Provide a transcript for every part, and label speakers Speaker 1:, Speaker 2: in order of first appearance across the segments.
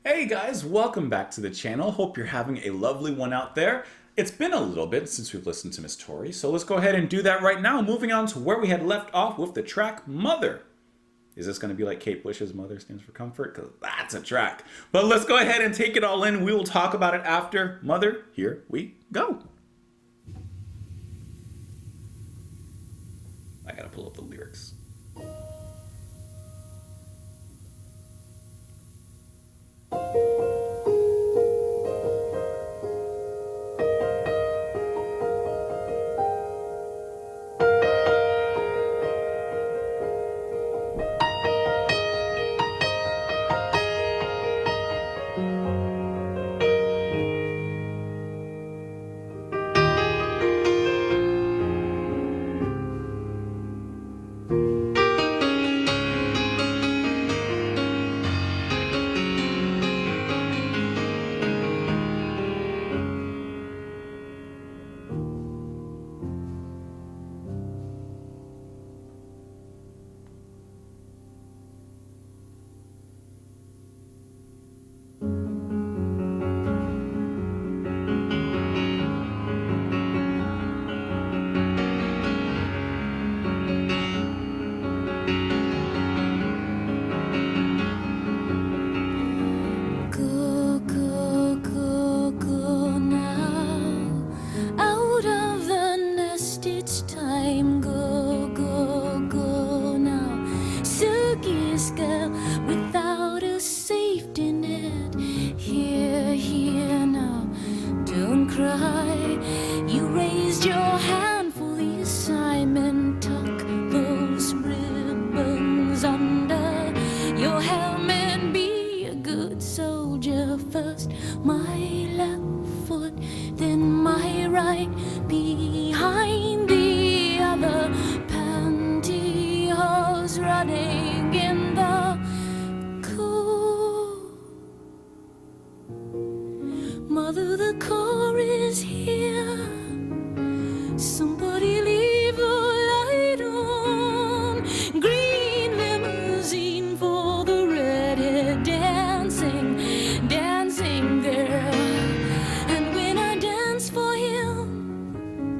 Speaker 1: Hey guys, welcome back to the channel. Hope you're having a lovely one out there. It's been a little bit since we've listened to Miss Tori, so let's go ahead and do that right now. Moving on to where we had left off with the track Mother. Is this going to be like Kate Bush's Mother Stands for Comfort? Because that's a track. But let's go ahead and take it all in. We will talk about it after. Mother, here we go. I gotta pull up the lyrics.
Speaker 2: Without a safety net, here now, don't cry. You raised your hand for the assignment. Tuck those ribbons under your helmet. Be a good soldier first. My left foot, then my right, behind the other. Pantyhose running in the cold. Mother, the car is here. Somebody leave the light on. Green limousine for the redhead dancing, dancing girl. And when I dance for him,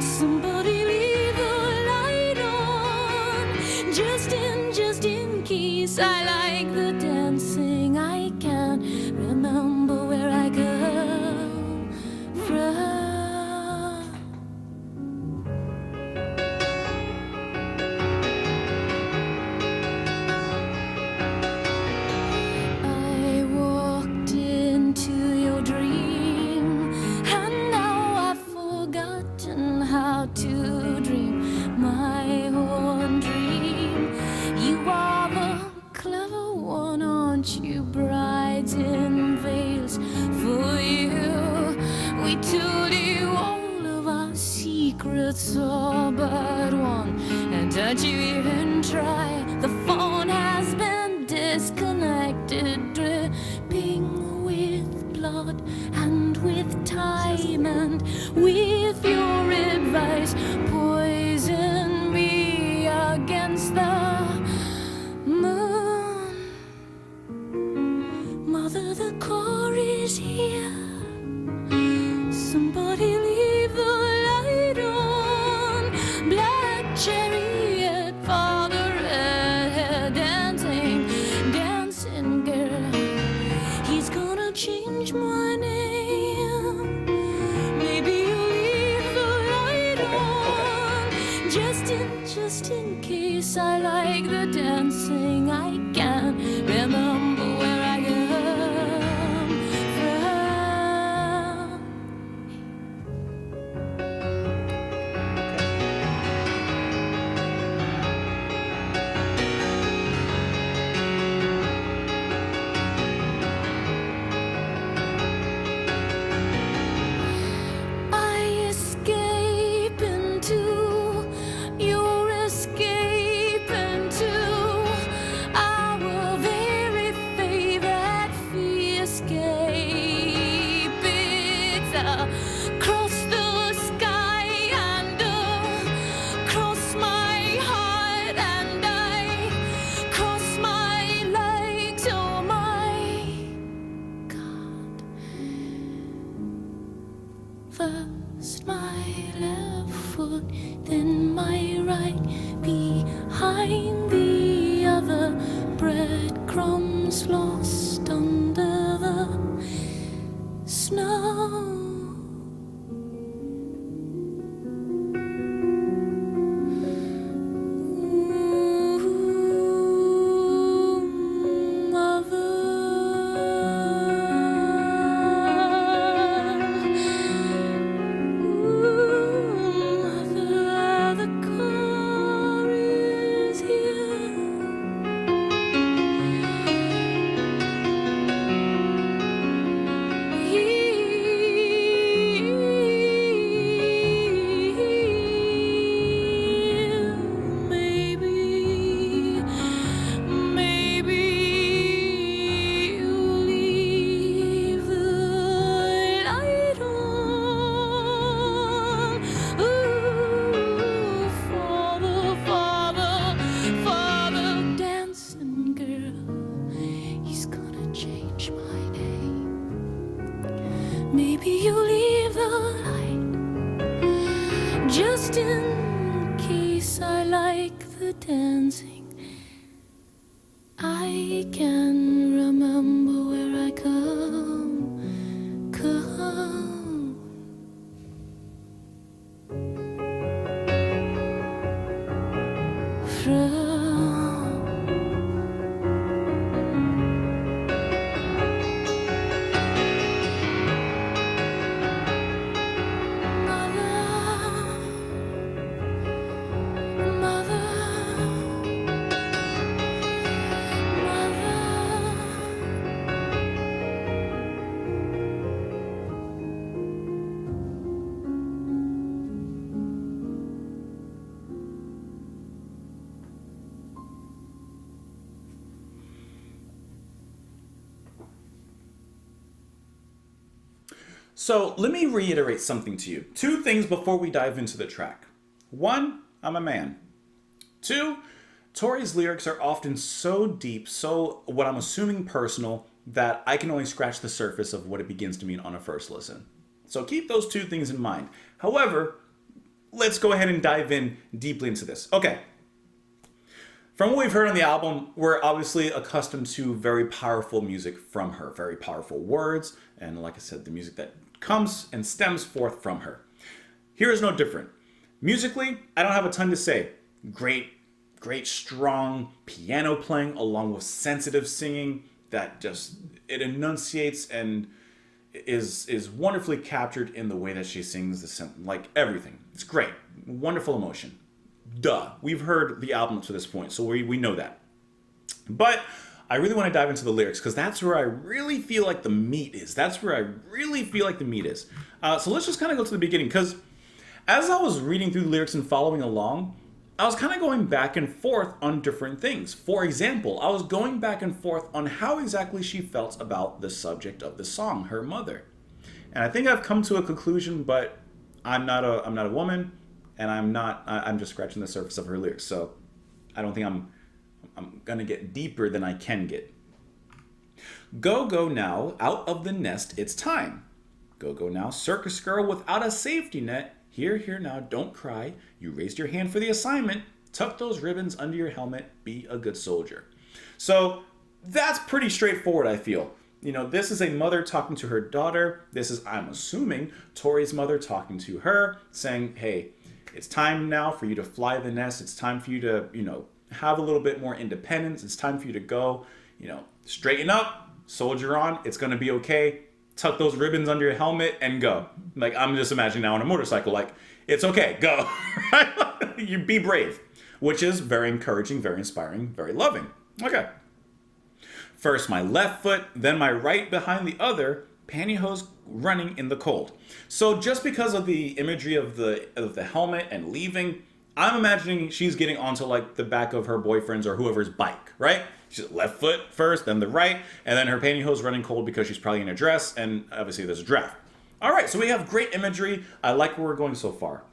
Speaker 2: somebody leave the light on. Just in case I like the dancing. I can't remember where I come from. I walked into your dream, and now I've forgotten how to dream my own dream. You are the clever one, aren't you? Brides in veils for you. We told you all of our secrets, all but one. And don't you even try. The phone has been disconnected, dripping with blood and with time and with your advice. Poison me against the moon. Mother, the car is here. Somebody leave the light on. Black chariot for the redhead dancing, dancing girl. He's gonna change my name. Maybe you'll leave the light on. Just in case I like the dancing. I can't remember where I come from. I escape into your escape into our behind the other, breadcrumbs lost under the snow. Maybe you leave the light just in case I like the dancing. I can remember where I come from.
Speaker 1: So let me reiterate something to you. 2 things before we dive into the track. 1, I'm a man. 2, Tori's lyrics are often so deep, so what I'm assuming personal, that I can only scratch the surface of what it begins to mean on a first listen. So keep those 2 things in mind. However, let's go ahead and dive in deeply into this. Okay. From what we've heard on the album, we're obviously accustomed to very powerful music from her, very powerful words, and like I said, the music that comes and stems forth from her. Here is no different. Musically, I don't have a ton to say. Great, strong piano playing along with sensitive singing that just, it enunciates and is wonderfully captured in the way that she sings, like everything. It's great. Wonderful emotion. Duh. We've heard the album to this point, so we know that. But I really want to dive into the lyrics because that's where I really feel like the meat is. So let's just kind of go to the beginning, because as I was reading through the lyrics and following along, I was kind of going back and forth on different things. For example, I was going back and forth on how exactly she felt about the subject of the song, her mother. And I think I've come to a conclusion, but I'm not a woman, and I'm just scratching the surface of her lyrics. So I don't think I'm gonna get deeper than I can get. Go, go now, out of the nest, it's time. Go, go now, circus girl without a safety net. Here, here now, don't cry. You raised your hand for the assignment. Tuck those ribbons under your helmet. Be a good soldier. So that's pretty straightforward, I feel. You know, this is a mother talking to her daughter. This is, I'm assuming, Tori's mother talking to her, saying, hey, it's time now for you to fly the nest. It's time for you to, have a little bit more independence. It's time for you to go, straighten up, soldier on. It's going to be okay. Tuck those ribbons under your helmet and go. Like, I'm just imagining now on a motorcycle, like, it's okay, go. You be brave, which is very encouraging, very inspiring, very loving. Okay. First my left foot, then my right behind the other, pantyhose running in the cold. So just because of the imagery of the helmet and leaving, I'm imagining she's getting onto like the back of her boyfriend's or whoever's bike, right? She's left foot first, then the right, and then her pantyhose running cold because she's probably in a dress, and obviously there's a draft. All right, so we have great imagery. I like where we're going so far.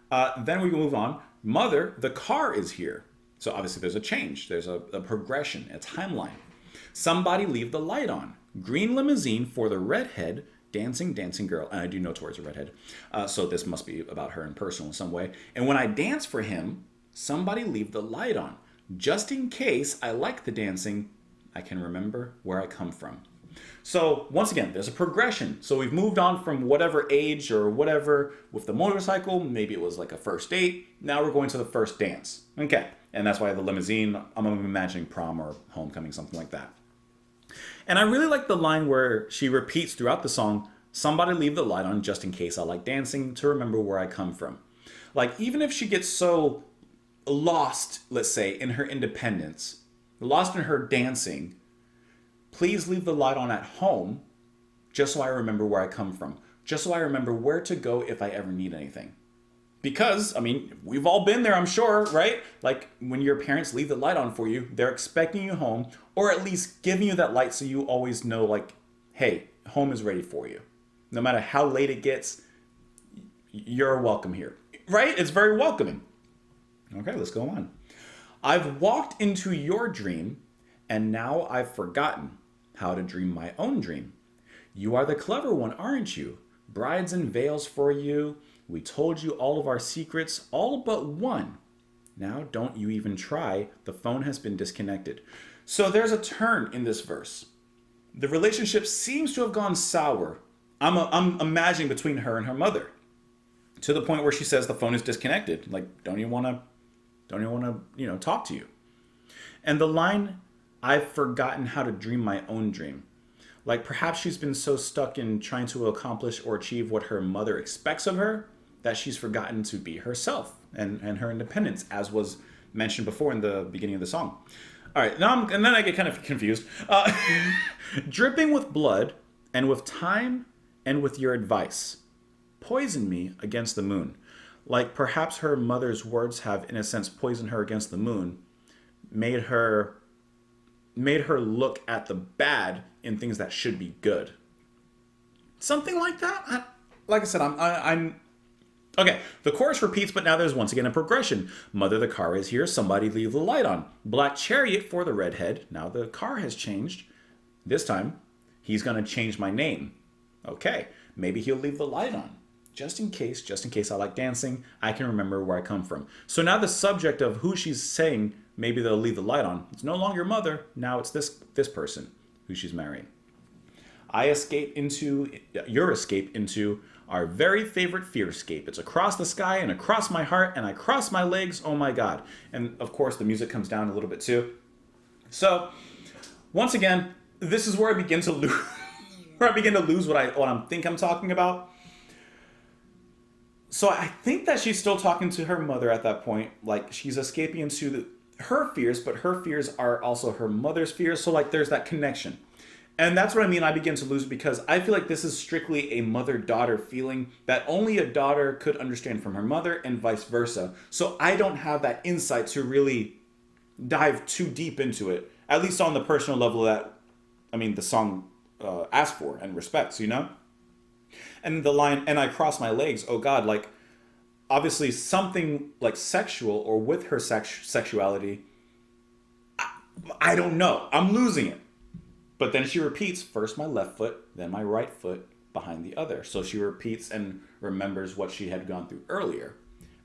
Speaker 1: Then we can move on. Mother, the car is here. So obviously there's a change. There's a progression, a timeline. Somebody leave the light on. Green limousine for the redhead, dancing, dancing girl. And I do know Tori's a redhead. So this must be about her in personal in some way. And when I dance for him, Somebody leave the light on. Just in case I like the dancing, I can remember where I come from. So once again, there's a progression. So we've moved on from whatever age or whatever with the motorcycle. Maybe it was like a first date. Now we're going to the first dance. Okay. And that's why the limousine, I'm imagining prom or homecoming, something like that. And I really like the line where she repeats throughout the song, somebody leave the light on just in case I like dancing to remember where I come from. Like, even if she gets so lost, let's say, in her independence, lost in her dancing, please leave the light on at home just so I remember where I come from. Just so I remember where to go if I ever need anything. Because, I mean, we've all been there, I'm sure, right? Like, when your parents leave the light on for you, they're expecting you home, or at least giving you that light so you always know, like, hey, home is ready for you. No matter how late it gets, you're welcome here. Right? It's very welcoming. Okay, let's go on. I've walked into your dream, and now I've forgotten how to dream my own dream. You are the clever one, aren't you? Brides and veils for you. We told you all of our secrets, all but one. Now don't you even try. The phone has been disconnected. So there's a turn in this verse. The relationship seems to have gone sour. I'm imagining between her and her mother, to the point where she says the phone is disconnected. Like, don't even want to, talk to you. And the line, I've forgotten how to dream my own dream. Like, perhaps she's been so stuck in trying to accomplish or achieve what her mother expects of her that she's forgotten to be herself and her independence, as was mentioned before in the beginning of the song. All right, and then I get kind of confused. Dripping with blood and with time and with your advice, poison me against the moon. Like, perhaps her mother's words have, in a sense, poisoned her against the moon, made her look at the bad in things that should be good. Something like that. Like I said, I'm okay. The chorus repeats, but now there's once again a progression. Mother, the car is here. Somebody leave the light on. Black chariot for the redhead. Now the car has changed. This time, he's gonna change my name. Okay, maybe he'll leave the light on. Just in case I like dancing, I can remember where I come from. So now the subject of who she's saying, maybe they'll leave the light on, it's no longer mother, now it's this person who she's marrying. Your escape into our very favorite fear escape. It's across the sky and across my heart and I cross my legs, oh my God. And of course the music comes down a little bit too. So once again, this is where I begin to lose what I think I'm talking about. So I think that she's still talking to her mother at that point. Like, she's escaping into her fears, but her fears are also her mother's fears. So, like, there's that connection. And that's what I mean. I begin to lose because I feel like this is strictly a mother-daughter feeling that only a daughter could understand from her mother and vice versa. So I don't have that insight to really dive too deep into it, at least on the personal level that, the song asks for and respects, And the line, and I cross my legs, oh God, like, obviously something like sexual or with her sexuality, I don't know. I'm losing it. But then she repeats, first my left foot, then my right foot behind the other. So she repeats and remembers what she had gone through earlier.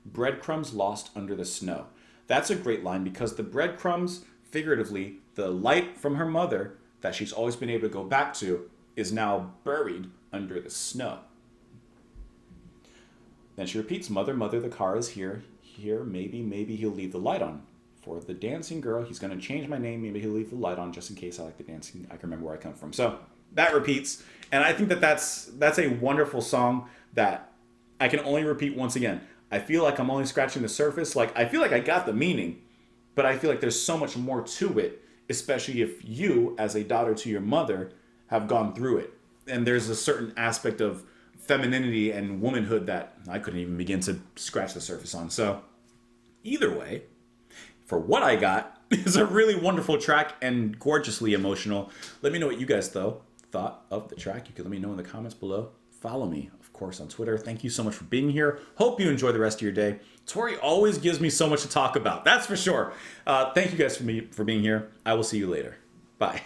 Speaker 1: Breadcrumbs lost under the snow. That's a great line because the breadcrumbs, figuratively, the light from her mother that she's always been able to go back to, is now buried under the snow. Then she repeats, mother, mother, the car is here. Here, maybe he'll leave the light on. For the dancing girl, he's going to change my name. Maybe he'll leave the light on just in case I like the dancing. I can remember where I come from. So that repeats. And I think that's a wonderful song that I can only repeat once again. I feel like I'm only scratching the surface. Like, I feel like I got the meaning, but I feel like there's so much more to it, especially if you, as a daughter to your mother, have gone through it. And there's a certain aspect of femininity and womanhood that I couldn't even begin to scratch the surface on. So either way, for what I got, is a really wonderful track and gorgeously emotional. Let me know what you guys thought of the track. You can let me know in the comments below. Follow me, of course, on Twitter. Thank you so much for being here. Hope you enjoy the rest of your day. Tori always gives me so much to talk about. That's for sure. Thank you guys for being here. I will see you later. Bye.